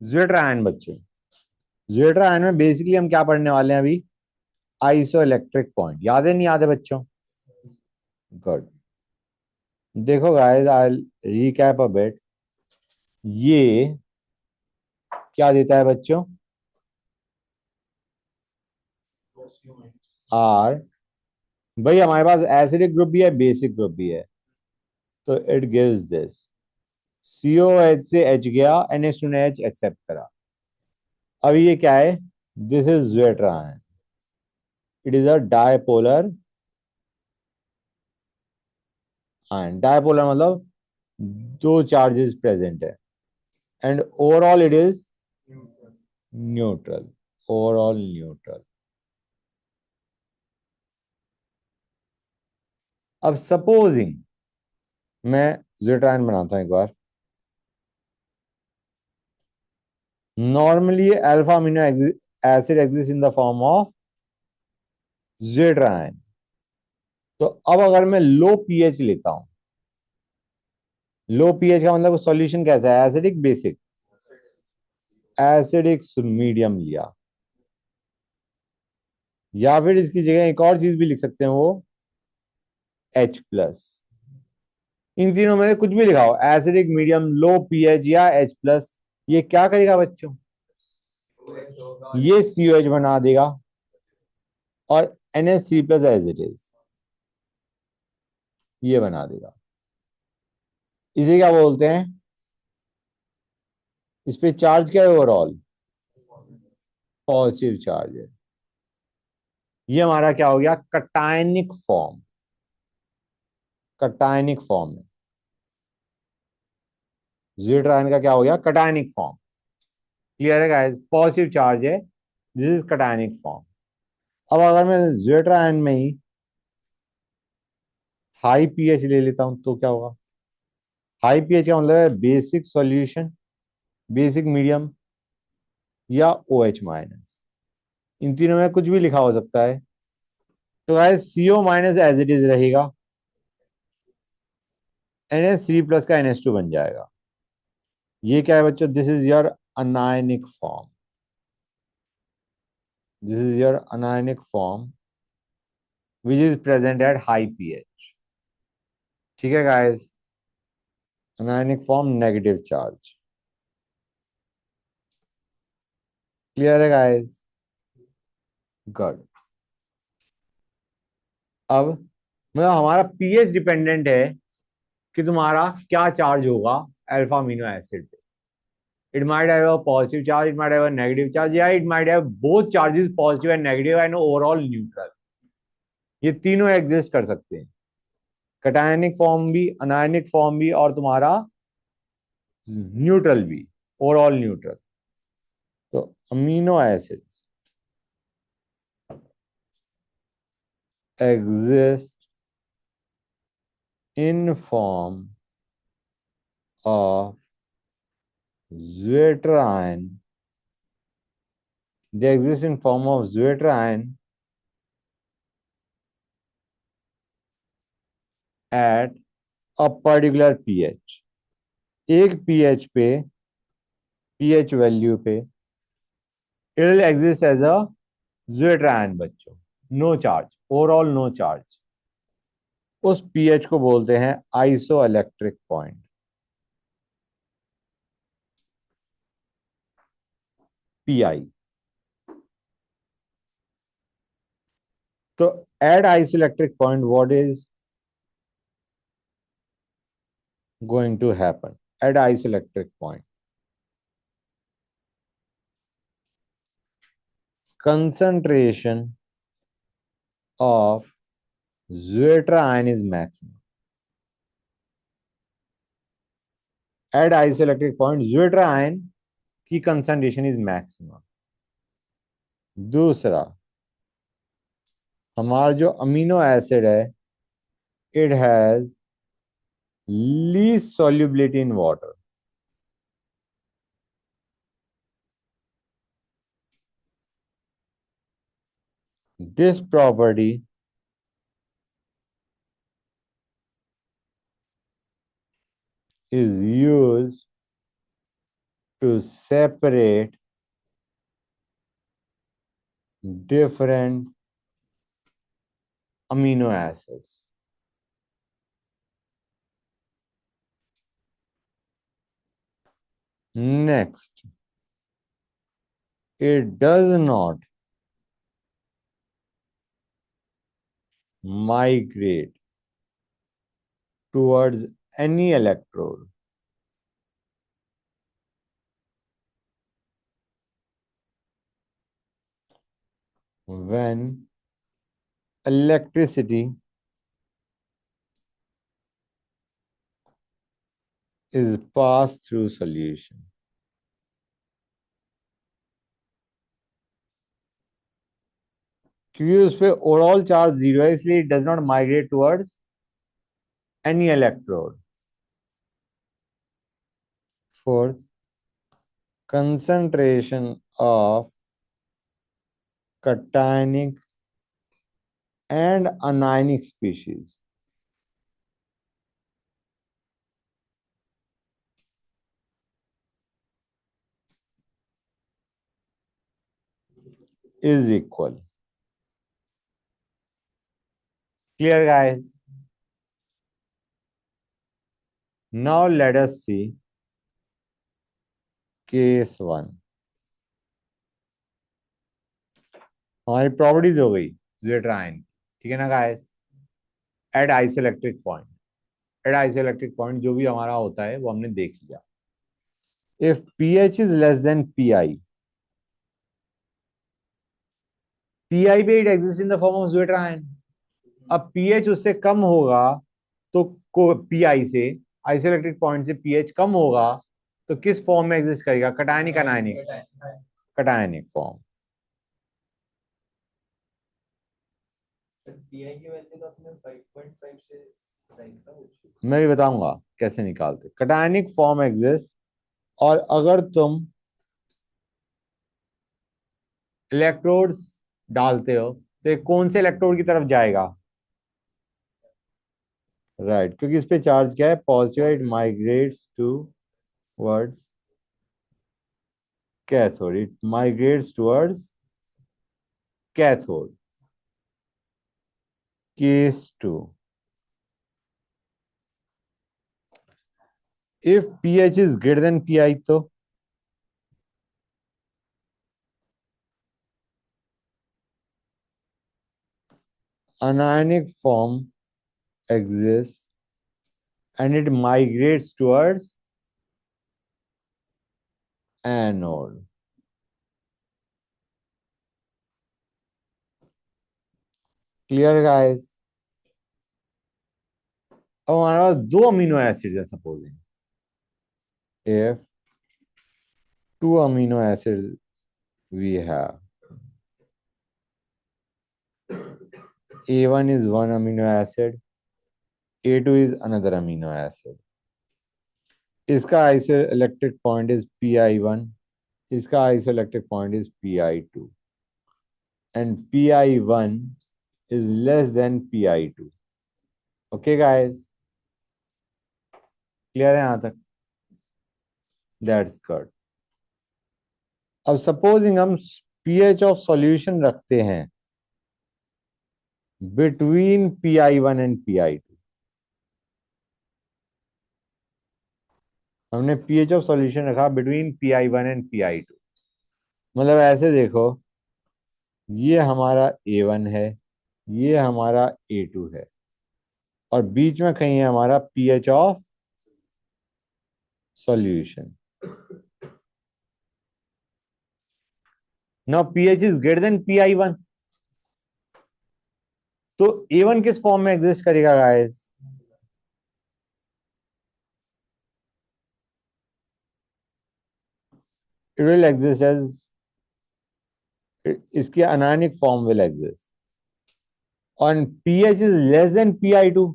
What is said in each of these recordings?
Zwitter ion बच्चों, zwitter ion में basically हम क्या पढ़ने वाले हैं अभी? Iso electric point. याद है नहीं याद है बच्चों? गुड। देखो guys, I recap a bit. ये क्या देता है बच्चों? आर। भाई हमारे पास एसिडिक ग्रुप भी है, बेसिक ग्रुप भी है, तो इट गिव्स दिस। COH से H गया, NH2 ने H एक्सेप्ट करा। अब ये क्या है? This is zwitter ion. It is a dipolar ion. Dipolar मतलब दो चार्जेस प्रेजेंट है, and overall it is neutral. Overall neutral. अब सपोजिंग मैं ज्वेटर आयन बनाता हूं एक बार। Normally alpha amino acid exist in the form of zwitter ion. तो अब अगर मैं लो पीएच लेता हूं, लो पीएच का मतलब सॉल्यूशन कैसा है? Acidic, basic? एसिडिक मीडियम लिया, या फिर इसकी जगह एक और चीज भी लिख सकते हैं, वो H+। इन तीनों में से कुछ भी लिखा हो, एसिडिक, मीडियम, लो पीएच या H+। ये क्या करेगा बच्चों? ये COH बना देगा और NH3+ एज इट इज ये बना देगा। इसे क्या बोलते हैं? इस पे चार्ज क्या है ओवरऑल? पॉजिटिव चार्ज है। ये हमारा क्या हो गया? Cationic form. कटायनिक फॉर्म है। ज्वेटर आयन का क्या हो गया? Cationic form. क्लियर है गाइस? पॉजिटिव चार्ज है, दिस इज कटायनिक फॉर्म। अब अगर मैं ज्वेटर आयन में ही हाई पीएच ले लेता हूं तो क्या होगा? हाई पीएच का मतलब है बेसिक सॉल्यूशन, बेसिक मीडियम या OH-। इन तीनों में कुछ भी लिखा हो सकता है। तो guys CO- as it is रहेगा, NH3+ का NH2 बन जाएगा। ये क्या है बच्चों? This is your anionic form. This is your anionic form which is present at high pH. ठीक है guys? Anionic form, negative charge. Clear है गाइस? गुड। अब मतलब हमारा पीएच डिपेंडेंट है कि तुम्हारा क्या चार्ज होगा अल्फा अमीनो एसिड पे। It might have a positive charge, it might have a negative charge, या it might have both charges, positive and negative, and overall neutral. ये तीनों एग्जिस्ट कर सकते हैं। कटायनिक फॉर्म भी, अनायनिक फॉर्म भी, और तुम्हारा न्यूट्रल भी, ओवरऑल न्यूट्रल। तो amino acids exist in form of zwitterion. They exist in form of zwitterion at a particular pH। एक pH पे, pH वैल्यू पे it will exist as a zwitterion बच्चों। No charge, overall no charge. उस pH को बोलते हैं iso electric point, PI। तो at iso electric point what is going to happen at isoelectric point? Concentration of zwitterion is maximum. At isoelectric point zwitterion की concentration is maximum। दूसरा, हमारा जो amino acid है, it has least solubility in water। This property is used to separate different amino acids. Next, it does not migrate towards any electrode when electricity is passed through solution. क्योंकि उस पर overall charge 0 है, इसलिए it does not migrate towards any electrode. Fourth, concentration of cationic and anionic species is equal. Clear, guys? Now let us see case 1. हमारी properties हो गई ज़्वेट्राइन, ठीक है ना guys. At isoelectric point, at isoelectric point जो भी हमारा होता है वो हमने देख लिया. If pH is less than pi, pi पे it exist in the form of zwitterion. अब pH उससे कम होगा तो pi से, आइसोइलेक्ट्रिक पॉइंट से pH कम होगा तो किस फॉर्म में एग्जिस्ट करेगा? Cationic anionic? Cationic form. PI की वैल्यू तो अपने 5.5 से मैं भी बताऊंगा कैसे निकालते. कटायनिक फॉर्म एग्जिस्ट, और अगर तुम इलेक्ट्रोड्स डालते हो तो ये कौन से इलेक्ट्रोड की तरफ जाएगा? राइट, क्योंकि इस पे चार्ज क्या है? Positive. It migrates towards cathode. It migrates towards cathode. Case 2, if pH is greater than pi तो anionic form exists and it migrates towards anode. Clear, guys? अब हमारे पास दो अमीनो एसिड्स है. Supposing if two amino acids we have, A1 is one amino acid, A2 is another amino acid. इसका isoelectric point is pi1, इसका isoelectric point is pi2, and pi1 is less than pi2. Okay, guys? Clear है यहां तक? That's good. अब supposing हम pH of solution रखते हैं between pi1 and pi2. हमने pH ऑफ सॉल्यूशन रखा बिटवीन pi1 एंड pi2. मतलब ऐसे देखो, ये हमारा A1 है, ये हमारा A2 है, और बीच में कहीं है हमारा pH of solution. Now pH is greater than pi1, तो A1 किस फॉर्म में एग्जिस्ट करेगा guys? It will exist as, इसकी अनायनिक फॉर्म विल एग्जिस्ट. और pH is less than pi2,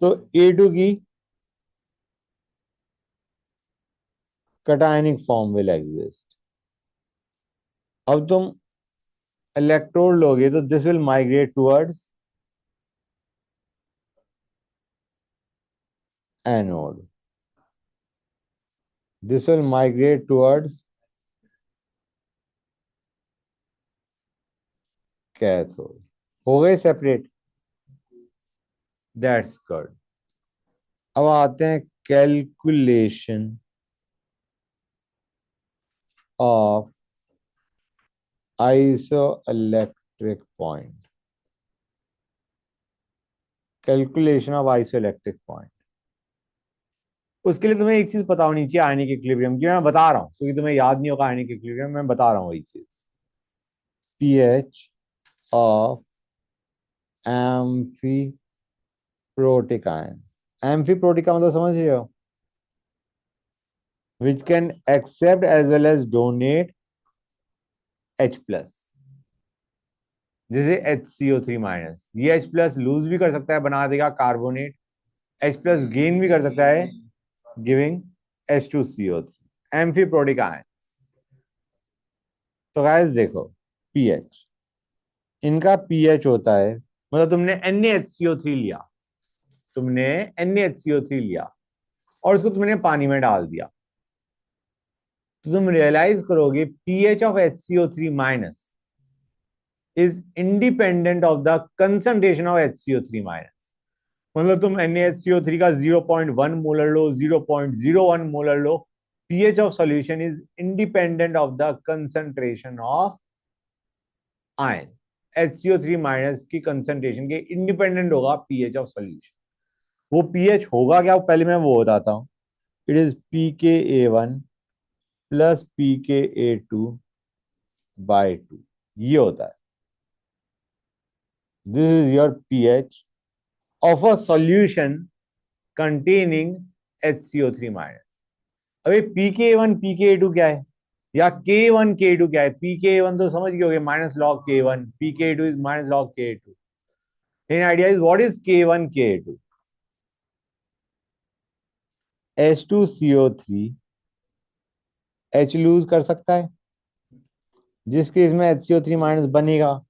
तो A2 की कटायनिक फॉर्म विल एग्जिस्ट. अब तुम इलेक्ट्रोड लोगे तो this will migrate towards anode. This will migrate towards cathode. हो गए सेपरेट। That's good. अब आते हैं calculation of isoelectric point. Calculation of isoelectric point. उसके लिए तुम्हें एक चीज पता होनी चाहिए आयनिक इक्विलिब्रियम की। मैं बता रहा हूँ क्योंकि तुम्हें याद नहीं होगा आयनिक इक्विलिब्रियम, मैं बता रहा हूँ वही चीज। PH of amphiprotic ion. Amphiprotic का मतलब समझ रहे हो? Which can accept as well as donate H plus. जैसे HCO3 माइनस, ये H प्लस लूज भी कर सकता है, बना देगा कार्बोनेट। H प्लस गेन भी कर सकता है, गिविंग H2CO3। Amphiprotic ion. तो गाइस देखो, पीएच, इनका पीएच होता है, मतलब तुमने NaHCO3 लिया, तुमने NaHCO3 लिया और उसको तुमने पानी में डाल दिया, तो तुम रियलाइज करोगे pH of HCO3 minus is independent of the concentration of HCO3 minus. मतलब तुम NaHCO3 का 0.1 molar low, 0.01 molar low, pH of solution is independent of the concentration of ion. HCO3 minus की कंसंट्रेशन के independent होगा pH of solution. वो pH होगा क्या, पहले मैं वो बताता हूँ। It is pKa1 plus pKa2/2, ये होता है। This is your pH of a solution containing HCO3 minus. अभी pKa1 pKa2 क्या है, या K1 K2 क्या है? pKa1 तो समझ गए होगे, minus log K1, pKa2 is minus log K2। In idea is what is K1 K2? H2CO3 H lose कर सकता है, जिस केस में HCO3 माइनस बनेगा,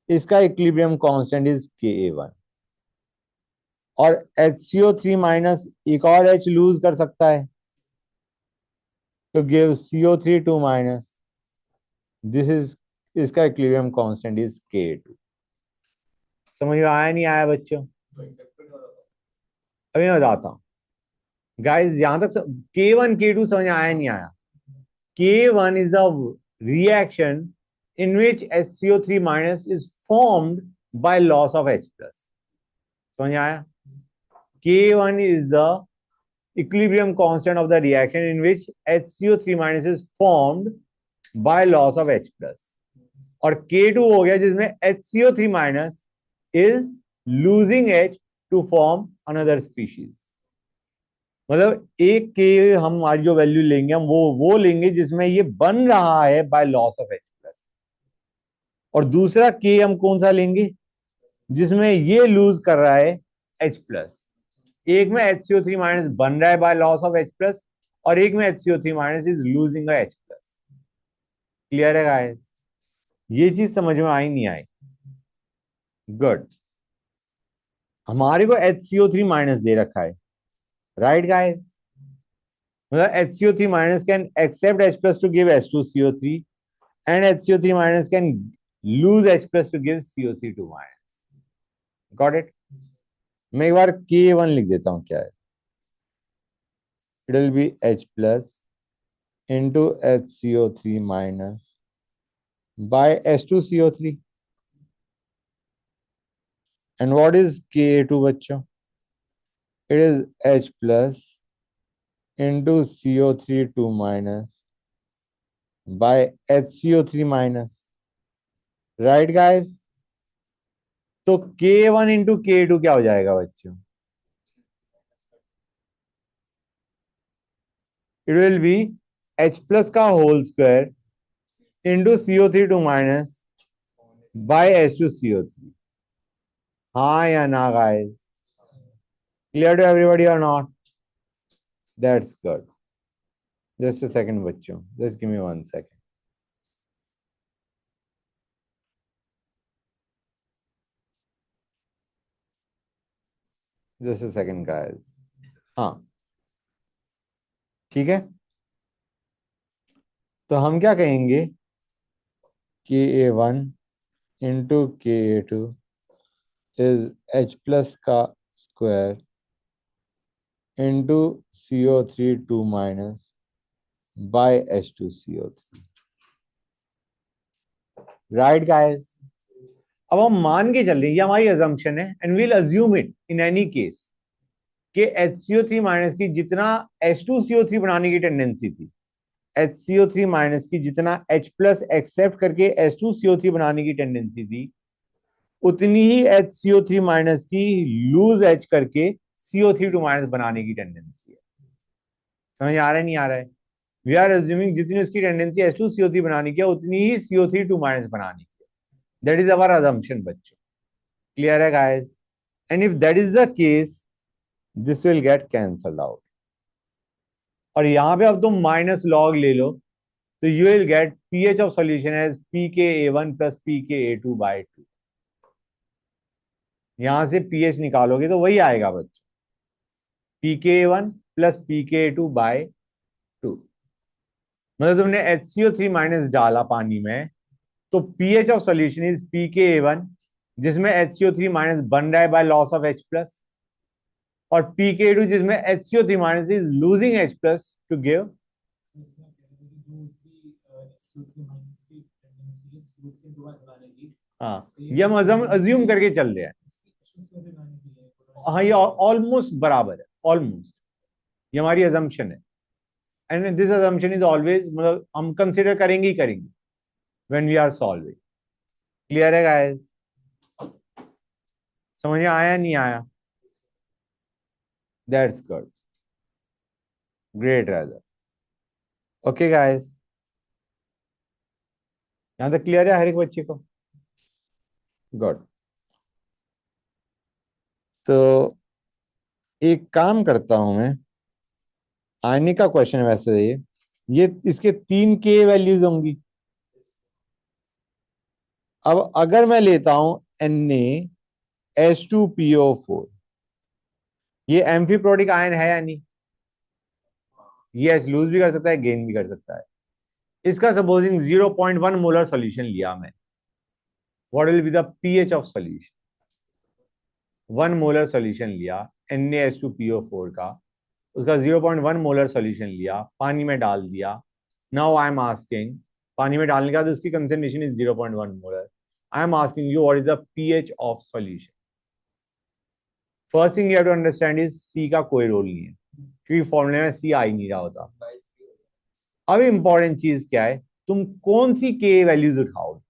इसका इक्विलिब्रियम कांस्टेंट इज Ka1। और HCO3 माइनस एक और H लूज कर सकता है, तो give CO3 2 minus. This is, इसका इक्विलिब्रियम कांस्टेंट इज Ka2। समझ में आया नहीं आया बच्चों? अभी मैं बताता हूँ गाइस, यहां तक K1 K2 समझ में आया नहीं आया? K1 is the reaction in which HCO3 minus is formed by loss of H plus। समझ में आया? K1 is the equilibrium constant of the reaction in which HCO3 minus is formed by loss of H plus। और K2 हो गया जिसमें HCO3 minus is losing H to form another species। मतलब एक के हमारी जो वैल्यू लेंगे हम, वो लेंगे जिसमें ये बन रहा है by loss of H plus. और दूसरा के हम कौन सा लेंगे, जिसमें ये लूज कर रहा है H प्लस। एक में HCO3 माइनस बन रहा है by loss of H plus, और एक में HCO3 minus is losing H plus. Clear है गाइस? ये चीज समझ में आई नहीं आई? गुड। हमारे को HCO3 माइनस दे रखा है, राइट गाइस? मतलब HCO3 minus can accept H plus to give H2CO3, and HCO3 minus can lose H plus to give CO3 2 minus। Got it? मैं एक बार K1 लिख देता हूं, क्या है? It will be H plus into HCO3 minus by H2CO3। And what is Ka2 बच्चों? It is H plus into CO3 2 minus by HCO3 minus। Right guys? तो K1 into K2 क्या हो जाएगा बच्चों? It will be H plus का whole square into CO3 2 minus by H2CO3। हाँ या ना guys? Clear to everybody or not? That's good। Just a second बच्चों, just give me 1 second। Just a second guys। हाँ, ठीक है। तो हम क्या कहेंगे, Ka1 into Ka2 is H plus का square into CO3 2 minus by H2CO3। Right guys. अब हम मान के चल रहे हैं, ये हमारी अजम्पशन है, and we'll assume it in any case कि HCO3 माइनस की जितना H2CO3 बनाने की टेंडेंसी थी, HCO3 माइनस की जितना H प्लस एक्सेप्ट करके H2CO3 बनाने की टेंडेंसी थी, उतनी ही HCO3 माइनस की लूज H करके CO3 2 माइनस बनाने की टेंडेंसी है। समझ आ रहा है नहीं आ रहा है? वी आर अज्यूमिंग जितनी उसकी टेंडेंसी H2CO3 बनाने की है, उतनी ही CO3 2 माइनस बनाने की है। दैट इज अवर अजम्पशन बच्चों। क्लियर है guys? And if that is the case, this will get cancelled out. और यहां पे अब तुम माइनस लॉग ले लो, तो you will get pH of solution as pKa1 plus pKa2 by 2। यहां से पीएच निकालोगे तो वही आएगा बच्चों, pKa1 प्लस pKa2 बाय 2। मतलब तुमने HCO3 माइनस डाला पानी में, तो pH of solution is pKa1, जिसमें HCO3 माइनस बन रहा है by loss of H plus, और pKa2 जिसमें HCO3 minus is losing H plus to give. हाँ, ये हम अज्यूम करके चल रहे हैं। हाँ, ये ऑलमोस्ट बराबर है, ऑलमोस्ट। ये हमारी अजम्पशन है, and this assumption is always, मतलब हम कंसिडर करेंगे ही करेंगे when we are solving. Clear है गाइस? समझ में आया नहीं आया? That's good, great rather. Okay guys, यहां तक क्लियर है हर एक बच्चे को? गुड। तो एक काम करता हूं मैं, आने का क्वेश्चन है वैसे ये इसके 3 के वैल्यूज होंगी। अब अगर मैं लेता हूं Na H2PO4, ये एम्फीप्रोटिक आयन है या नहीं? ये H लूज भी कर सकता है, गेन भी कर सकता है। इसका सपोजिंग 0.1 मोलर सॉल्यूशन लिया मैं, what will be the pH of solution? 1 molar solution लिया Na H2PO4 का, उसका 0.1 मोलर सॉल्यूशन लिया, पानी में डाल दिया। नाउ आई एम आस्किंग, पानी में डालने के बाद उसकी concentration is 0.1 molar. I am asking you what is the pH of solution. First thing you have to understand is C का कोई रोल नहीं है, क्योंकि फॉर्मूले में सी आ ही नहीं रहा होता। अब इंपॉर्टेंट चीज क्या है, तुम कौन सी के वैल्यूज उठाओगे?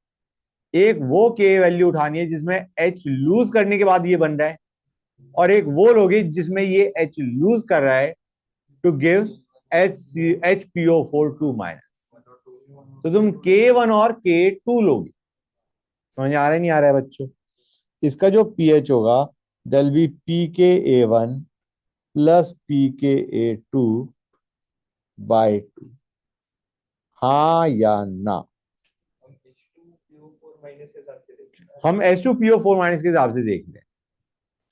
एक वो के वैल्यू उठानी है जिसमें एच लूज करने के बाद ये बन रहा है, और एक वो लोगे जिसमें ये एच लूज कर रहा है टू गिव HPO4 2 माइनस। तो तुम K1 और K2 लोगे। समझ आ रहा है नहीं आ रहा है बच्चों? इसका जो पीएच होगा, देल B pKa1 plus pKa2 by 2। हाँ या ना? हम H2PO4 माइनस के हिसाब से देख रहे हैं।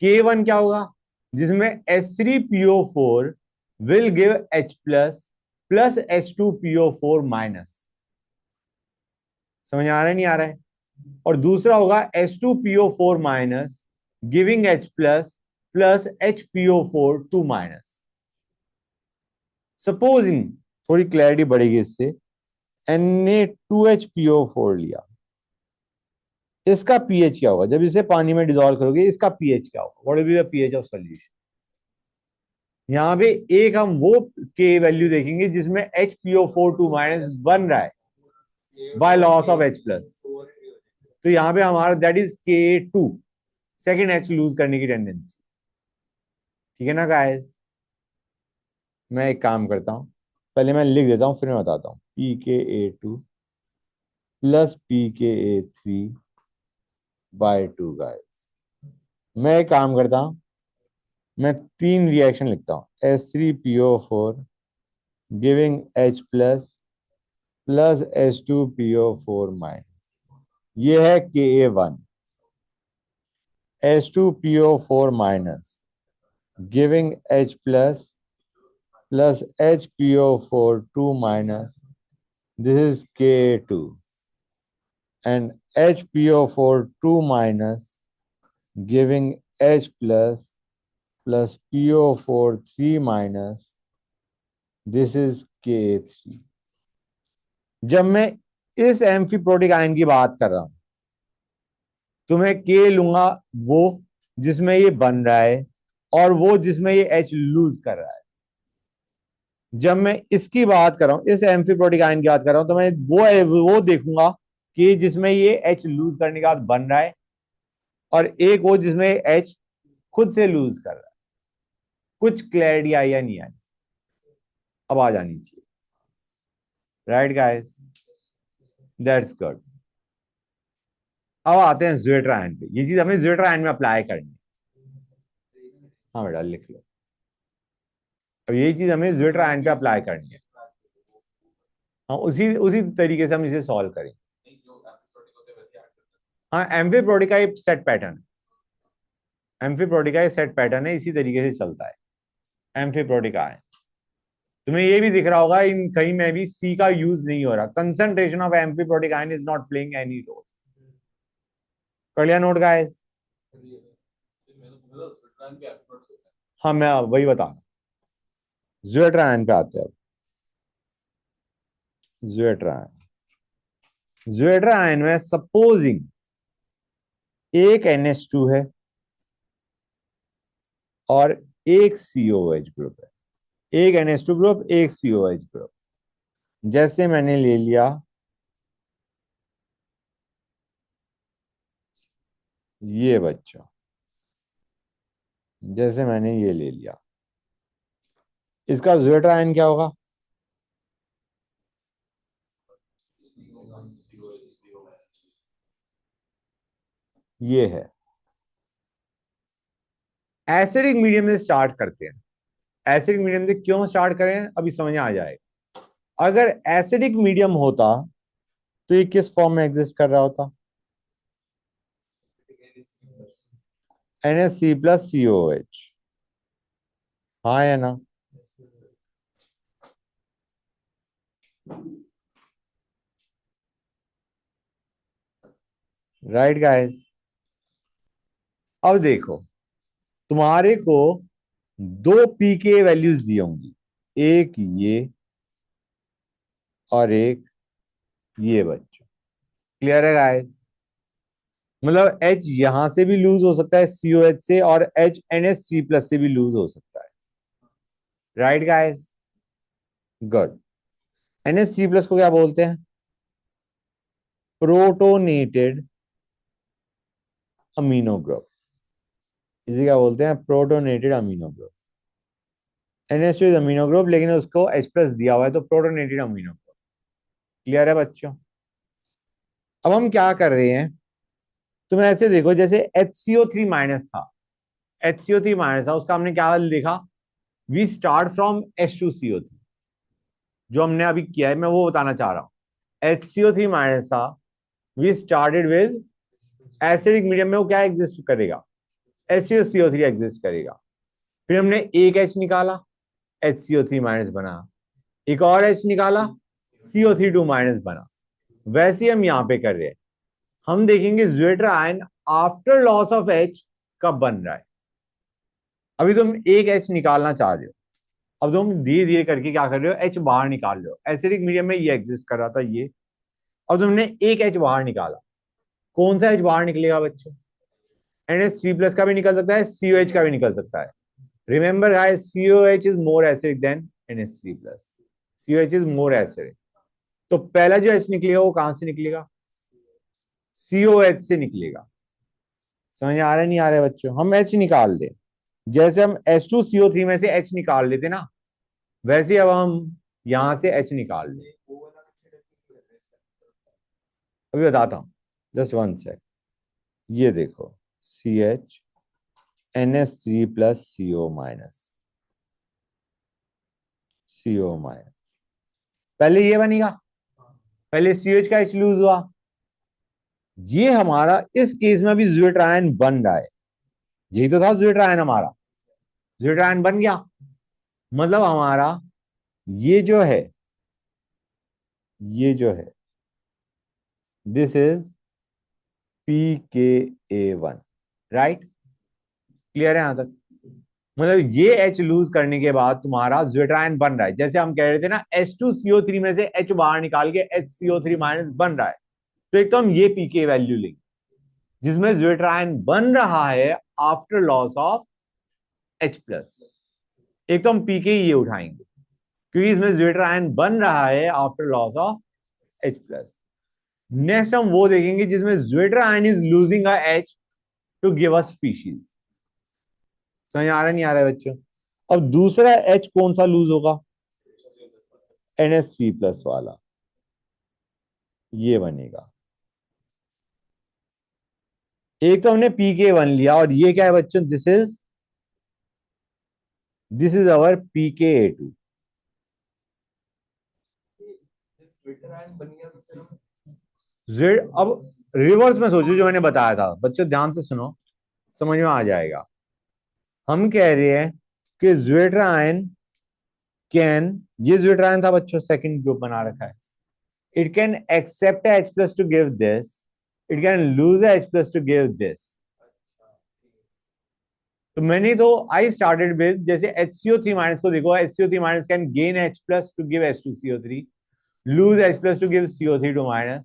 K1 क्या होगा, जिसमें H3PO4 will give H plus plus H2PO4 minus. समझ आ रहा है नहीं आ रहा है? और दूसरा होगा H2PO4 minus giving H plus plus HPO4 2 minus. Supposing, थोड़ी क्लैरिटी बढ़ेगी इससे, Na2HPO4 लिया, इसका पीएच क्या होगा जब इसे पानी में डिजोल्व करोगे? इसका पीएच क्या होगा? What will be the pH of solution? यहां पे एक हम वो के वैल्यू देखेंगे जिसमें HPO4 2 माइनस बन रहा है by loss of H plus. तो यहां पे हमारा that is K2, second H lose करने की टेंडेंसी। ठीक है ना गाइस? मैं एक काम करता हूं, पहले मैं लिख देता हूं फिर मैं बताता हूं। pKa2 plus pKa3 bye 2 guys. मैं एक काम करता हूं, मैं 3 रिएक्शन लिखता हूं। H3PO4 giving H plus plus H2PO4 minus, ये है Ka1। H2PO4 minus giving H plus plus HPO4 2 minus this is Ka2 and HPO4 2 minus giving H plus PO4 3 minus, this is Ka3। जब मैं इस amphiprotic ion की बात कर रहा हूं तो मैं के लूंगा वो जिसमें ये बन रहा है और वो जिसमें ये H लूज कर रहा है। जब मैं इसकी बात कर रहा हूं, इस एम्फीप्रोटिक आयन की बात कर रहा हूं, तो मैं वो देखूंगा कि जिसमें ये H लूज करने के बाद बन रहा है और एक वो जिसमें H खुद से लूज कर रहा है। कुछ क्लैरिटी आई या नहीं आई? अब आ जानी चाहिए। Right guys, that's good. अब आते हैं ज्वेटर आयन पे। ये चीज हमें ज्वेटर आयन में अप्लाई करनी है। हाँ बेटा लिख लो। अब यही चीज हमें ज्वेटर आयन पे अप्लाई करनी है। हाँ, उसी उसी तरीके से हम इसे सॉल्व करें। हाँ, एम्फीप्रोटिक का एक सेट पैटर्न, एम्फीप्रोटिक का एक सेट पैटर्न है, इसी तरीके से चलता है एम्फीप्रोटिक आयन। तुम्हें ये भी दिख रहा होगा इन कहीं में भी सी का यूज नहीं हो रहा। Concentration of amphiprotic ion is not playing any role. कर लिया नोट गाइस? हाँ, मैं अब वही बता रहा हूँ। ज्वेटर आयन पे आते हैं। ज्वेटर आयन, ज्वेटर आयन में सपोजिंग एक NH2 है और एक COH ग्रुप है। एक NH2 ग्रुप, एक COH ग्रुप। जैसे मैंने ले लिया ये बच्चा, जैसे मैंने ये ले लिया, इसका ज्वेटर आयन क्या होगा? ये है। एसिडिक मीडियम से स्टार्ट करते हैं। एसिडिक मीडियम से क्यों स्टार्ट करें अभी समझ आ जाएगा। अगर एसिडिक मीडियम होता तो ये किस फॉर्म में एग्जिस्ट कर रहा होता? NH3+COH। हाँ या ना? Right guys. अब देखो, तुम्हारे को दो पीके वैल्यूज दी होंगी, एक ये और एक ये बच्चों। क्लियर है गाइस? मतलब H यहां से भी लूज हो सकता है COH से, और H NH3+ से भी लूज हो सकता है। Right guys, good. NH3+ को क्या बोलते हैं? Protonated amino group. इसे क्या बोलते हैं? Protonated amino group. NH2 is amino group, लेकिन उसको H+ दिया हुआ है तो प्रोटोनेटेड अमीनो ग्रुप। क्लियर है बच्चों? अब हम क्या कर रहे हैं, तुम ऐसे देखो, जैसे HCO3- था, HCO3- था, उसका हमने क्या लिखा? We start from H2CO3। जो हमने अभी किया है मैं वो बताना चाह रहा हूं। HCO3- था, we started with acidic medium में वो क्या एग्जिस्ट करेगा? HCO3 एग्जिस्ट करेगा। फिर हमने एक H निकाला, HCO3- बना। एक और H निकाला, CO3 2- बना। वैसे ही हम यहां पे कर रहे हैं। हम देखेंगे zwitter ion after loss of H कब बन रहा है। अभी तुम एक H निकालना चाह रहे हो, अब तुम धीरे धीरे करके क्या कर रहे हो, H बाहर निकाल रहे हो। एसिडिक मीडियम में ये एग्जिस्ट कर रहा था ये, अब तुमने एक H बाहर निकाला। कौन सा H बाहर निकलेगा बच्चों? NH3+ का भी निकल सकता है, COH का भी निकल सकता है। Remember guys, COH is more acidic then NH3+। COH is more acidic. तो पहला जो H निकलेगा वो कहां से निकलेगा? COH से निकलेगा। समझ आ रहा है नहीं आ रहा है बच्चों? हम H निकाल ले, जैसे हम H2CO3 में से H निकाल लेते ना, वैसे अब हम यहां से H निकाल ले। अभी बताता हूं, जस्ट वन सेक। ये देखो, CH NH3+CO-, CO-। पहले ये बनेगा, पहले CH का H लूज हुआ। ये हमारा इस केस में अभी ज्वेटर आयन बन रहा है। यही तो था ज्वेटर आयन हमारा। ज्वेटर आयन बन गया, मतलब हमारा ये जो है ये जो है this is pKa1, right? Clear है यहां तक? मतलब ये H लूज करने के बाद तुम्हारा ज्वेट्रायन बन रहा है, जैसे हम कह रहे थे ना H2CO3 में से H बाहर निकाल के HCO3 माइनस बन रहा है। तो एक तो हम ये पीके वैल्यू लेंगे जिसमें ज्वेट्रायन बन रहा है after loss of H plus. एक तो हम पीके ये उठाएंगे क्योंकि इसमें ज्वेट्रायन बन रहा है after loss of H plus. Next हम वो देखेंगे जिसमें zwitterion is losing a H to give us species. समझ आ रहा नहीं आ रहा है बच्चों? अब दूसरा H कौन सा लूज होगा? NH3 प्लस वाला ये बनेगा। एक तो हमने pK1 लिया और ये क्या है बच्चों? This is our pKa2। Z अब रिवर्स में सोचो जो मैंने बताया था बच्चों, ध्यान से सुनो, समझ में आ जाएगा। हम कह रहे हैं कि ज्वेट्रायन कैन, ये ज्वेट्रायन था बच्चों, सेकंड ग्रुप बना रखा है। It can accept H plus to give this, it can lose H plus to give this. तो मैंने तो आई स्टार्टेड विद जैसे HCO3 माइनस को देखो, HCO3 minus can gain H plus to give H2CO3, lose H plus to give CO3 two minus.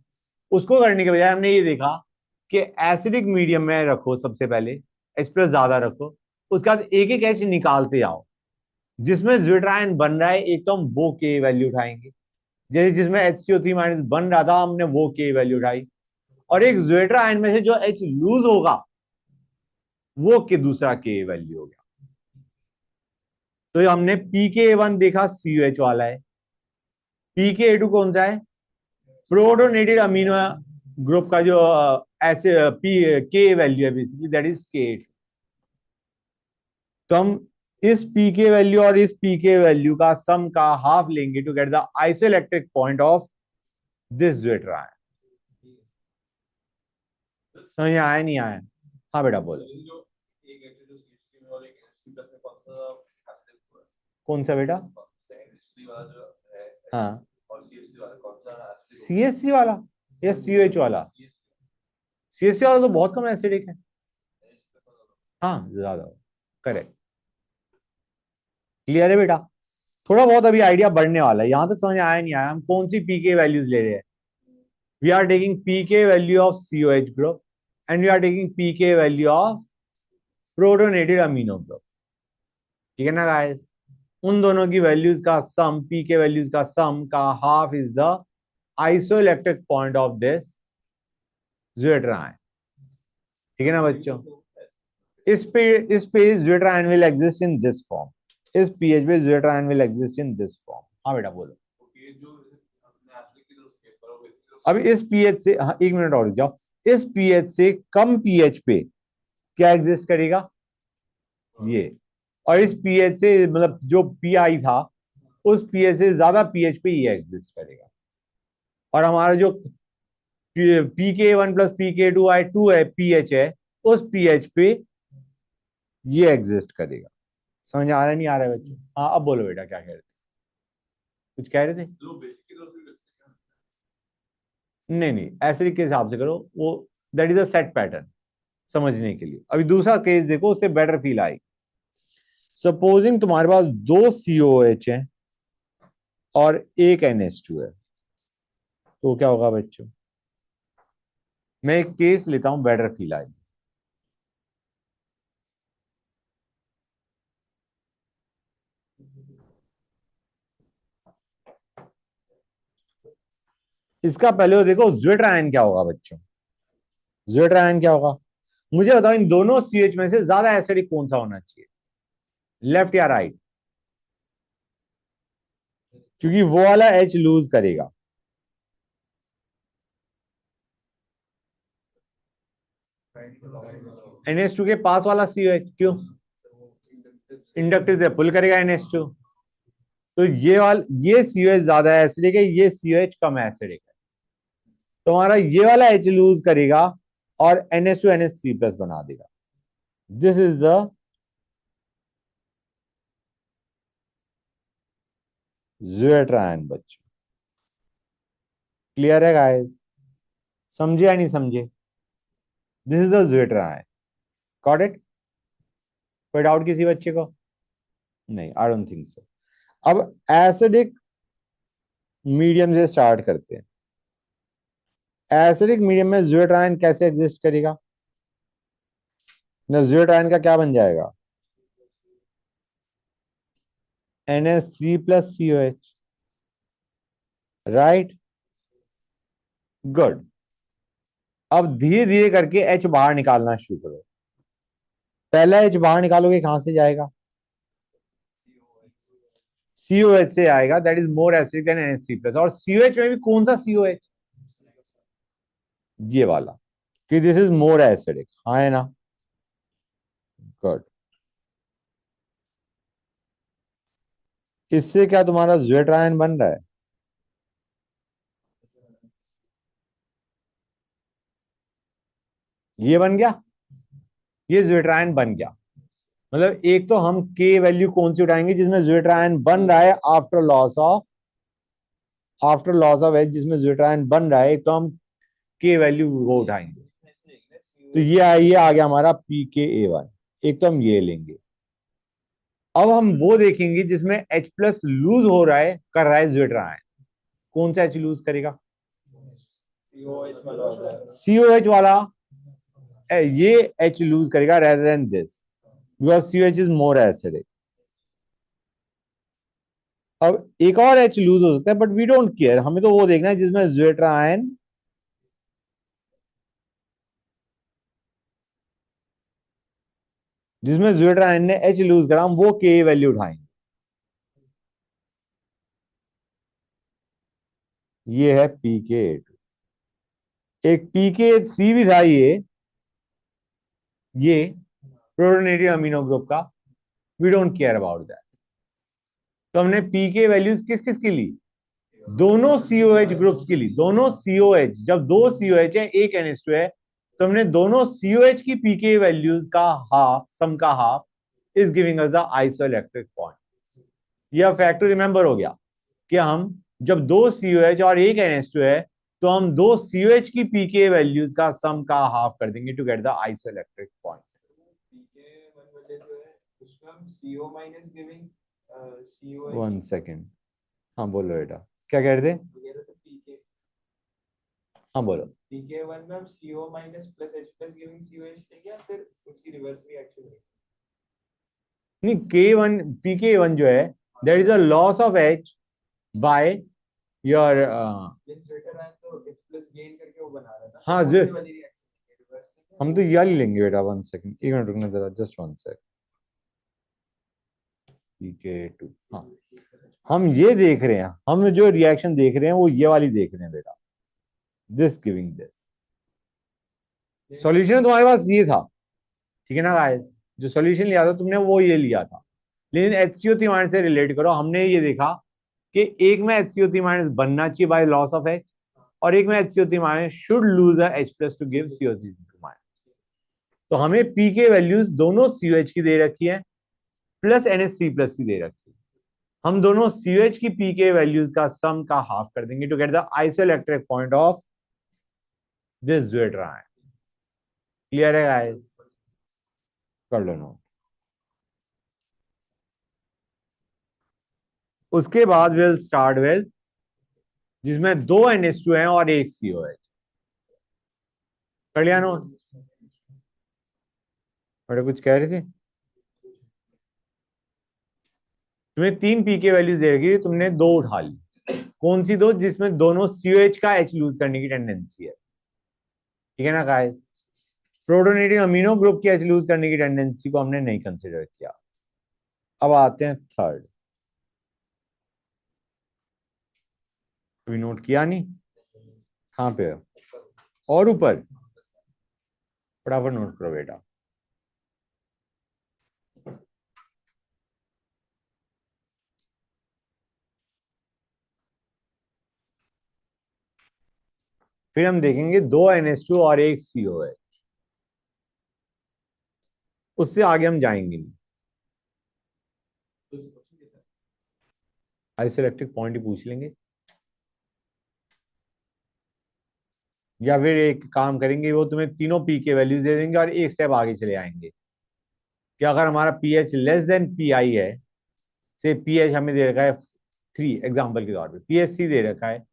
उसको करने के बजाय हमने ये देखा कि एसिडिक मीडियम में रखो, सबसे पहले H प्लस ज्यादा रखो, उसके बाद एक एक H निकालते आओ। जिसमें ज्वेट्रायन बन रहा है एक तो हम वो के वैल्यू उठाएंगे, जैसे जिसमें HCO3 माइनस बन रहा था हमने वो के वैल्यू उठाई, और एक ज्वेट्रायन में से जो H लूज होगा वो के दूसरा के वैल्यू हो गया। तो हमने pKa1 देखा COH वाला है, pKa2 कौन सा है? प्रोटोनेटेड अमीनो ग्रुप का जो ऐसे पी के वैल्यू है बेसिकली, दैट इज K8। तो हम इस पीके वैल्यू और इस पीके वैल्यू का सम का हाफ लेंगे to get the isoelectric point of this zwitterion. समझ आया नहीं आया? हाँ बेटा बोलो। कौन सा बेटा? हाँ, CH3 वाला या COH वाला? CH3 वाला तो बहुत कम एसिडिक है। हाँ ज्यादा, करेक्ट। क्लियर है बेटा? थोड़ा बहुत अभी आइडिया बढ़ने वाला है, यहां तक समझ आया नहीं आया? हम कौन सी पीके वैल्यूज ले रहे हैं? We are taking pK value of COH group and we are taking pK value of protonated amino group. ठीक है ना गाइस? उन दोनों की वैल्यूज का सम, पीके वैल्यूज का सम का half is the isoelectric point of this ज्वेट्रायन। ठीक है ना बच्चों? इस पे ज्वेट्रायन will exist in this form, इस पीएच पे ज्वेट्रायन will exist in this form. हाँ बेटा बोलो। अब इस पीएच से, हाँ एक मिनट और रुक जाओ, इस पीएच से कम पीएच पे क्या एग्जिस्ट करेगा? ये। और इस पीएच से मतलब जो पीआई था उस पीएच से ज्यादा पीएच पे ये एग्जिस्ट करेगा। और हमारा जो pK1 प्लस pK2 है, पीएच है, उस पीएच पे ये एग्जिस्ट करेगा। समझ आ रहा नहीं आ रहा है बच्चों? हाँ अब बोलो बेटा, क्या कह रहे थे? कुछ कह रहे थे? नहीं नहीं, एसिडिक के हिसाब से करो वो, that is a set pattern समझने के लिए। अभी दूसरा केस देखो, उससे बेटर फील आई। सपोजिंग तुम्हारे पास दो COH है और एक NH2 है, तो क्या होगा बच्चों? मैं एक केस लेता हूं, बेटर फील आई। इसका पहले वो देखो ज्वेट्रायन क्या होगा बच्चों। ज्वेट्रायन क्या होगा? मुझे बताओ इन दोनों CH में से ज्यादा एसिडिक कौन सा होना चाहिए, लेफ्ट या राइट? क्योंकि वो वाला H लूज करेगा। NH2 के पास वाला COH क्यों? इंडक्टिव से पुल करेगा NH2। तो ये COH ज्यादा एसिडिक है, ये COH कम एसिडिक है, तो हमारा ये वाला H लूज करेगा और NH2 NH3 प्लस बना देगा। दिस इज द ज्वेट्रायन बच्चों। क्लियर है गाइस? समझे या नहीं समझे? This is the zwitterion. Got it? कोई डाउट किसी बच्चे को? नहीं, आई डोंट थिंक सो। अब एसिडिक मीडियम से स्टार्ट करते हैं। एसिडिक मीडियम में ज्वेटरायन कैसे एग्जिस्ट करेगा? ज्वेटरायन का क्या बन जाएगा? NH3+COH। Right, good. अब धीरे धीरे करके H बाहर निकालना शुरू करो। पहला H बाहर निकालोगे कहां से जाएगा? COH से आएगा। That is more acidic then NH3+। और COH में भी कौन सा COH? ये वाला, कि दिस इज मोर एसिडिक। हाँ है ना? गुड। इससे क्या तुम्हारा ज्वेटरायन बन रहा है? ये बन गया, ये ज्वेटरायन बन गया। मतलब एक तो हम के वैल्यू कौन सी उठाएंगे जिसमें ज्वेटरायन बन रहा है आफ्टर लॉस ऑफ एच, जिसमें ज्वेटरायन बन रहा है, एक तो हम के वैल्यू वो उठाएंगे। तो ये आ गया हमारा PKA1। एक तो हम ये लेंगे। अब हम वो देखेंगे जिसमें H+ लूज हो रहा है, कर रहा है ज्वेटरायन। कौन सा H लूज करेगा? COH वाला। ये H लूज करेगा rather than this, because COH is more acidic. अब एक और H लूज हो सकता है, बट वी डोंट केयर। हमें तो वो देखना है जिसमें ज्वेटरायन, जिसमें ज्वेटरायन ने H लूज करा, हम वो के वैल्यू उठाएंगे। ये है PKA2। एक PKA3 भी था ये प्रोटोनेटेड अमीनो ग्रुप का। We don't care about that. तो हमने पीके वैल्यूज किस किस की ली? दोनों सीओएच ग्रुप्स की ली। दोनों सीओएच, जब दो सीओएच है एक NH2 है, तो हमने दोनों सीओएच की पीके वैल्यूज का हाफ, सम का half is giving us the isoelectric point. यह फैक्टर रिमेंबर हो गया कि हम जब दो सीओएच और एक NH2 है, तो हम दो सीओएच की पीके वैल्यूज का सम का हाफ कर देंगे to get the isoelectric point. One second. हाँ बोलो बेटा, क्या कह रहे थे? हाँ बोलो। PK1 में हम CO minus plus H plus giving COH लेंगे या फिर उसकी रिवर्स रिएक्शन लेंगे? नहीं, K1 PK1 जो है, that is a loss of H by your हाँ जो हम तो यह लेंगे बेटा। वन सेकंड, एक मिनट रुकना जरा, जस्ट वन सेकंड। PK2, हाँ हम ये देख रहे हैं, हम जो रिएक्शन देख रहे हैं वो ये वाली देख रहे हैं बेटा, दिस गिविंग दिस। सॉल्यूशन तुम्हारे पास ये था, ठीक है ना गाइस? जो सॉल्यूशन लिया था तुमने वो ये लिया था। लेकिन HCO3 माइनस से रिलेट करो। हमने ये देखा कि एक में HCO3 माइनस बनना चाहिए बाय लॉस ऑफ H, और एक में HCO3 minus should lose a H plus to give CO3 minus. तो हमें पीके वैल्यूज दोनों COH की दे रखी है, प्लस NH3+ की दे रखी है। हम दोनों COH की पीके वैल्यूज का सम का हाफ कर देंगे to get the isoelectric point of this zwitterion. Clear है गाइस? कर लो नोट। उसके बाद विल स्टार्ट विद जिसमें दो NH2 हैं और एक COH। कर लिया नोट? बड़े कुछ कह रहे थे? तुम्हें तीन पीके वैल्यूज दे रखी थी, तुमने दो उठा ली। कौन सी दो? जिसमें दोनों COH का H लूज करने की टेंडेंसी है, ठीक है ना गाइस? प्रोटोनेटेड अमीनो ग्रुप की H लूज करने की टेंडेंसी को हमने नहीं कंसिडर किया। अब आते हैं थर्ड। कोई नोट किया नहीं? कहां पे हो? और ऊपर? फटाफट नोट करो बेटा। फिर हम देखेंगे दो NH2 और एक COH। उससे आगे हम जाएंगे नहीं। आइसोइलेक्ट्रिक पॉइंट ही पूछ लेंगे। या फिर एक काम करेंगे, वो तुम्हें तीनों पी के वैल्यूज दे देंगे और एक स्टेप आगे चले आएंगे कि अगर हमारा pH less than P I है, से पीएच हमें दे रखा है 3 एग्जाम्पल के तौर पे, पीएच 3 दे रखा है,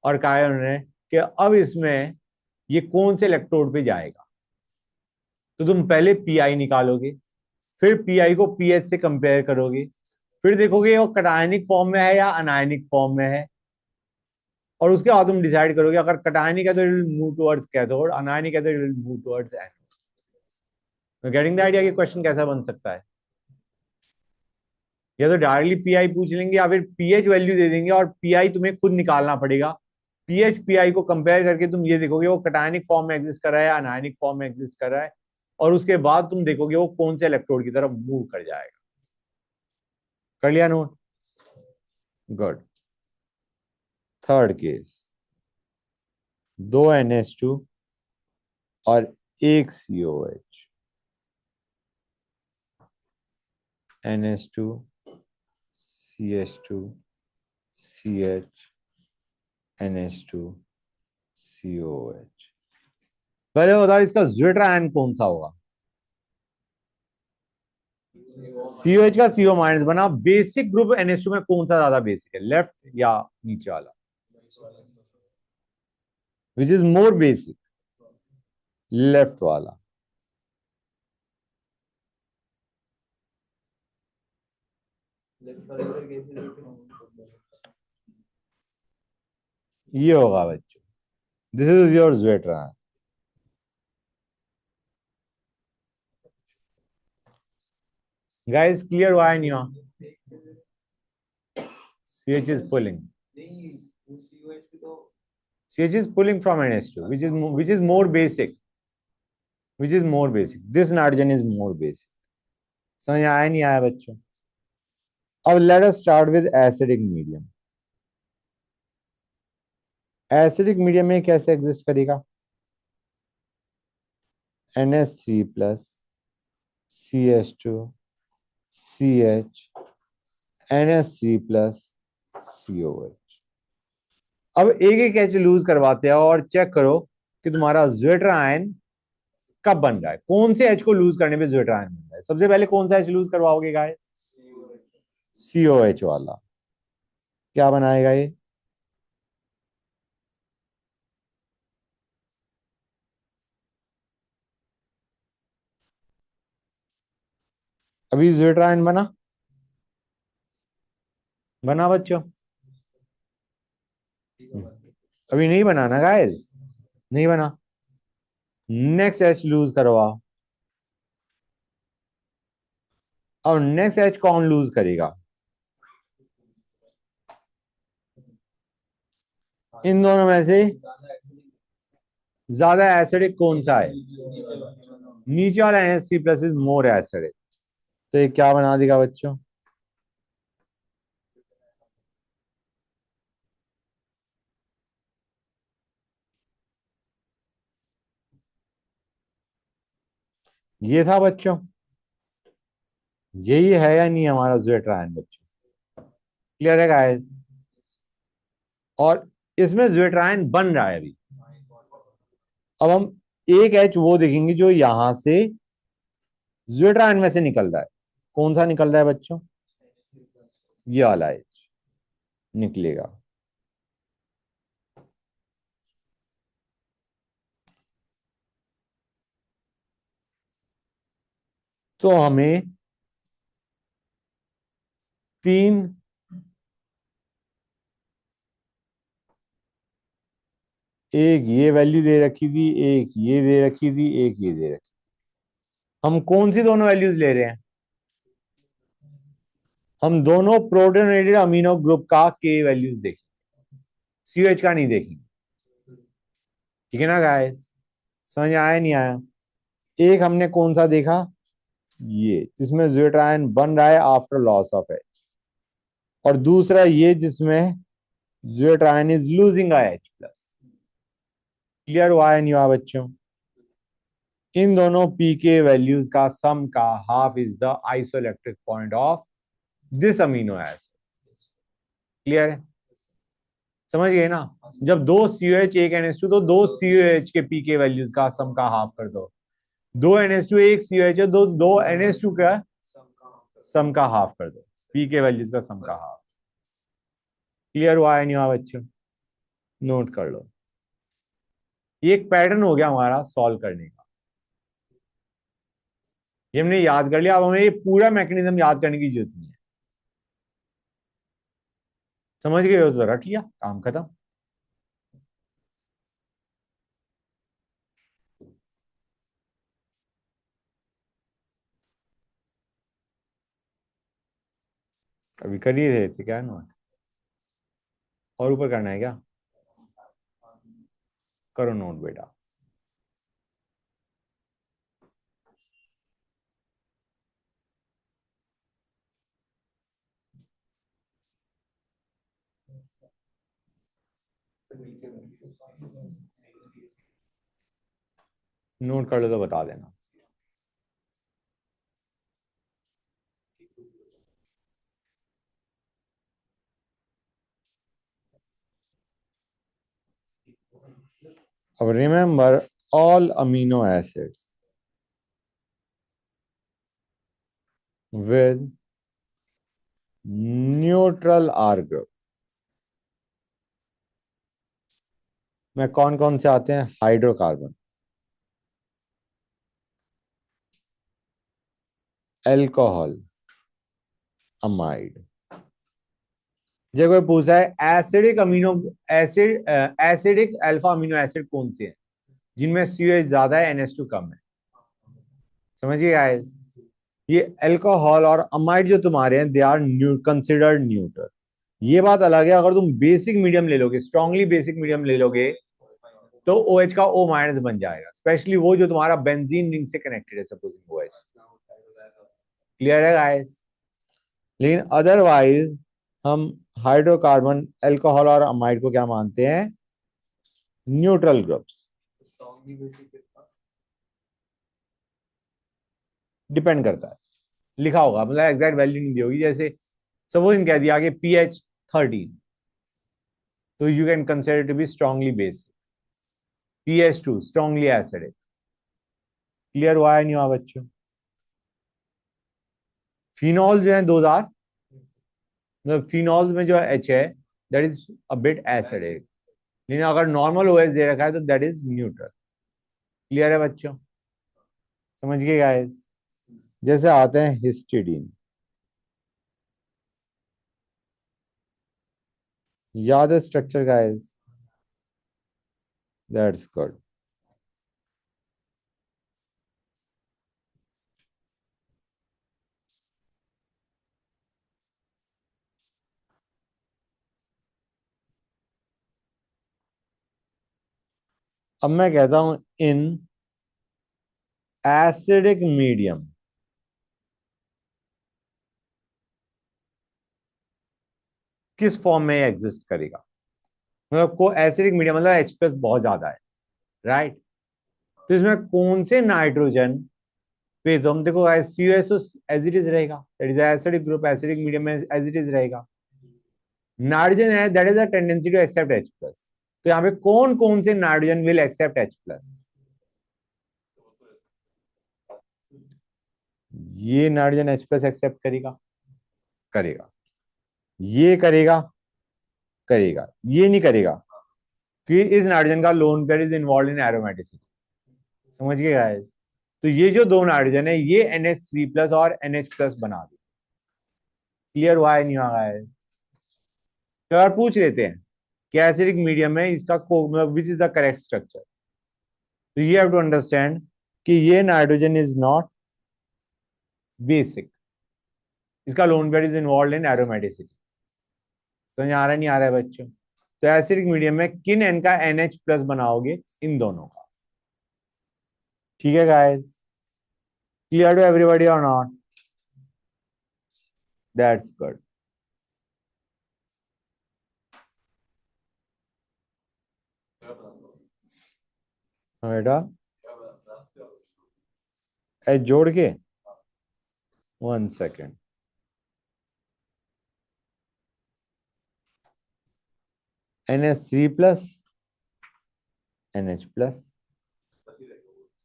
और कहा है उन्होंने कि अब इसमें ये कौन से इलेक्ट्रोड पे जाएगा, तो तुम पहले पीआई निकालोगे, फिर पीआई को पीएच से कंपेयर करोगे, फिर देखोगे वो कटायनिक फॉर्म में है या अनायनिक फॉर्म में है, और उसके बाद तुम डिसाइड करोगे अगर कटायनिक है तो it will move towards cathode, anionic है तो it will move towards anode. Getting the idea कि क्वेश्चन कैसा बन सकता है। या तो डायरेक्टली पीआई पूछ लेंगे या फिर पीएच वैल्यू दे देंगे और पीआई तुम्हें खुद निकालना पड़ेगा। पीएच पीआई को कंपेयर करके तुम ये देखोगे वो कटायनिक फॉर्म में एग्जिस्ट कर रहा है या अनायनिक फॉर्म में एग्जिस्ट कर रहा है, और उसके बाद तुम देखोगे वो कौन से इलेक्ट्रोड की तरफ मूव कर जाएगा। कर लिया नोट? गुड। थर्ड केस, दो NH2 और एक COH, NH2 CH2 CH NH2 COH। पहले बताओ इसका ज्वेटर आयन कौन सा होगा? COH का CO माइनस बना। बेसिक ग्रुप NH2 में कौन सा ज्यादा बेसिक है, लेफ्ट या नीचे वाला? Which is more basic? Left वाला। ये होगा बच्चों, this is your zwitter ion. Guys clear हुआ है नहीं हुआ? CH is pulling. CH is pulling from NH2, which is more basic. Which is more basic? This nitrogen is more basic. समझ आया नहीं आया बच्चों? अब let us start with acidic medium. Acidic medium में कैसे एग्जिस्ट करेगा? NH3 plus CH2 CH NH3 plus COH। अब एक एक एच लूज करवाते हैं और चेक करो कि तुम्हारा ज्वेटर आयन कब बन रहा है, कौन से एच को लूज करने पे ज्वेटर आयन बन रहा है। सबसे पहले कौन सा एच लूज करवाओगे गाइस? COH वाला। क्या बनाएगा ये? अभी ज्वेटर आयन बना? बना बच्चों? अभी नहीं बना ना गाइस? नहीं बना। नेक्स्ट एच लूज करवाओ। और नेक्स्ट एच कौन लूज करेगा? इन दोनों में से ज्यादा एसिडिक कौन सा है? नीचे वाला NH3 plus is more acidic. तो ये क्या बना देगा बच्चों? ये था बच्चों। यही है या नहीं हमारा ज्वेटर आयन बच्चों? क्लियर है गाइस? और इसमें ज्वेटर आयन बन रहा है अभी। अब हम एक एच वो देखेंगे जो यहां से ज्वेटर आयन में से निकल रहा है। कौन सा निकल रहा है बच्चों? ये वाला एच निकलेगा। तो हमें तीन एक ये वैल्यू दे रखी थी, एक ये दे रखी थी, एक ये दे रखी। हम कौन सी दोनों वैल्यूज ले रहे हैं? हम दोनों प्रोटोनेटेड अमीनो ग्रुप का के वैल्यूज देखेंगे, COH का नहीं देखेंगे। ठीक है ना गाइस? समझ आया नहीं आया? एक हमने कौन सा देखा, ये जिसमें ज्वेटर आयन बन रहा है आफ्टर लॉस ऑफ एच, और दूसरा ये जिसमें zwitter ion is losing H plus. Clear हुआ है नहीं हुआ बच्चों? इन दोनों पी के वैल्यूज का सम का half is the isoelectric point of this amino acid. Clear है? समझ गए ना? जब दो COH एक NH2, तो दो COH के पी के वैल्यूज का सम का हाफ कर दो। दो NH2 एक COH है, दो दो NH2 का सम का हाफ कर दो, पी के वैल्यूज का सम का हाफ। क्लियर हुआ है नहीं हुआ बच्चों? नोट कर लो। ये एक पैटर्न हो गया हमारा सॉल्व करने का। ये हमने याद कर लिया, अब हमें ये पूरा मैकेनिज्म याद करने की जरूरत नहीं है। समझ गए हो तो रट लिया, काम खत्म। अभी कर ही रहे थे क्या नोट? और ऊपर करना है क्या? करो नोट बेटा। नोट कर लो तो बता देना। अब remember all amino acids with neutral R group में कौन कौन से आते हैं? Hydrocarbon, alcohol, amide. जब कोई पूछा है acidic amino acid acidic alpha amino acid कौन से हैं जिनमें COH ज्यादा है, NH2 कम है? समझिए गाइस, ये अल्कोहल और अमाइड जो तुम्हारे हैं, दे आर कंसिडर्ड न्यूट्रल। ये बात अलग है, अगर तुम बेसिक मीडियम ले लोगे, स्ट्रांगली बेसिक मीडियम ले लोगे, तो OH का O माइनस बन जाएगा, स्पेशली वो जो तुम्हारा बेंजीन रिंग से कनेक्टेड है, सपोजिंग OH। क्लियर है गाइस? लेकिन अदरवाइज हम हाइड्रोकार्बन, अल्कोहल और अमाइड को क्या मानते हैं? Neutral groups. डिपेंड करता है, लिखा होगा, मतलब एग्जैक्ट वैल्यू नहीं दी होगी। जैसे सपोज कह दिया कि pH 13, तो you can consider to be strongly basic. pH 2 strongly acidic. Clear हुआ है नहीं हुआ बच्चों? फिनॉल जो है 2000, मतलब फिनॉल में जो H है, that is a bit acidic. लेकिन अगर नॉर्मल OH दे रखा है तो दैट इज न्यूट्रल। क्लियर है बच्चों? समझ गए गाइस? जैसे आते हैं हिस्टिडीन, याद है स्ट्रक्चर गाइस? That's good. अब मैं कहता हूं इन एसिडिक मीडियम किस फॉर्म में एग्जिस्ट करेगा? मतलब को एसिडिक मीडियम मतलब H+ बहुत ज्यादा है, राइट? तो इसमें कौन से नाइट्रोजन पे, तो हम देखो COS तो एज इट इज रहेगा, that is acidic group, acidic medium में एज इट इज रहेगा। नाइट्रोजन है, that is a tendency to accept H+। तो यहाँ पे कौन कौन से नाइट्रोजन विल एक्सेप्ट H+? ये नाइट्रोजन H+ एक्सेप्ट करेगा, करेगा। ये करेगा, करेगा। ये नहीं करेगा कि इस नाइट्रोजन का lone pair is involve in aromaticity. समझ गए गाइस? तो ये जो दो नाइट्रोजन है, ये NH3+ और NH+ बना दे। क्लियर हुआ है नहीं हुआ गाइस? तो यार पूछ लेते हैं कि एसिडिक मीडियम में इसका which is the correct structure. तो यू हैव टू अंडरस्टैंड कि ये नाइट्रोजन इज नॉट बेसिक, इसका lone pair is involve in aromaticity. समझ आ रहा है नहीं आ रहा है बच्चों? तो एसिडिक मीडियम में किन एन का NH+ बनाओगे? इन दोनों का। ठीक है गाइस? क्लियर टू एवरीबॉडी और नॉट? That's good. बेटा एच जोड़ के, 1 सेकेंड। NH3+ NH+।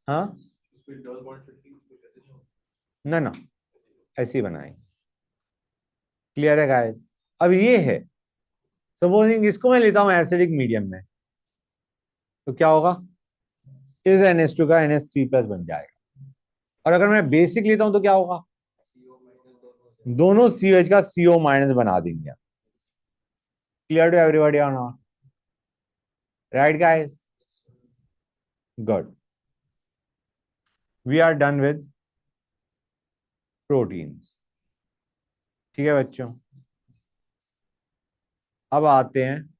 हाँ ना ना, ऐसे ही बनाएंगे। क्लियर है गाइस? अब ये है, सपोजिंग इसको मैं लेता हूं एसिडिक मीडियम में, तो क्या होगा, इस NH2 का NH3+ बन जाएगा। और अगर मैं बेसिक लेता हूं तो क्या होगा, दोनों COH का CO- बना देंगे। क्लियर टू एवरीबॉडी और not? Right guys? Good. We are done with proteins. ठीक है बच्चों, अब आते हैं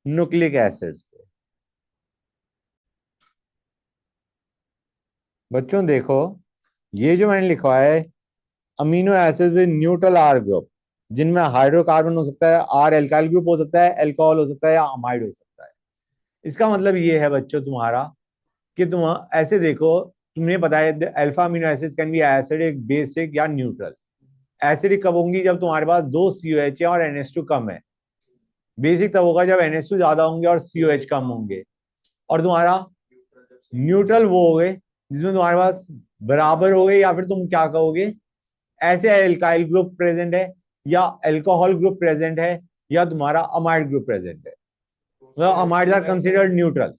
न्यूक्लिक एसिड्स पे। बच्चों देखो, ये जो मैंने लिखा है amino acid with neutral R group, जिनमें हाइड्रोकार्बन हो सकता है, R एल्काइल ग्रुप हो सकता है, अल्कोहल हो सकता है, या अमाइड हो सकता है। इसका मतलब ये है बच्चों तुम्हारा कि तुम ऐसे देखो, तुम्हें पता है alpha amino acid can be acidic, basic या न्यूट्रल। एसिडिक कब होंगी, जब तुम्हारे पास दो COH है और NH2 कम है। बेसिक तब होगा जब NH2 ज्यादा होंगे और COH कम होंगे। और तुम्हारा न्यूट्रल वो हो गए जिसमें तुम्हारे पास बराबर हो गए, या फिर तुम क्या कहोगे, ऐसे एल्काइल ग्रुप प्रेजेंट है, या अल्कोहल ग्रुप प्रेजेंट है, या तुम्हारा अमाइड ग्रुप प्रेजेंट है, मतलब अमाइड आर कंसिडर्ड न्यूट्रल।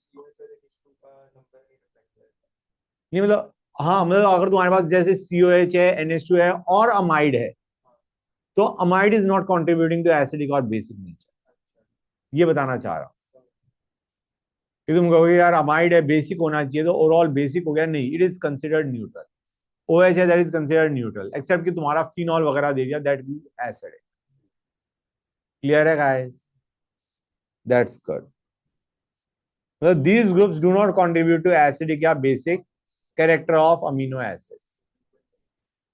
नहीं मतलब, हाँ मतलब अगर तुम्हारे पास जैसे COH है, NH2 है और अमाइड है, तो amide is not contributing to acidic और बेसिक नेचर। ये बताना चाह रहा हूं कि तुम कहोगे यार अमाइड है, बेसिक होना चाहिए, तो ओवरऑल बेसिक हो गया, नहीं, it is considered neutral. OH है, that is considered neutral, except कि तुम्हारा फिनॉल वगैरह दे दिया, दैट इज एसिडिक। क्लियर है guys? That's good. So these groups do not contribute to acidic या basic character of amino acids.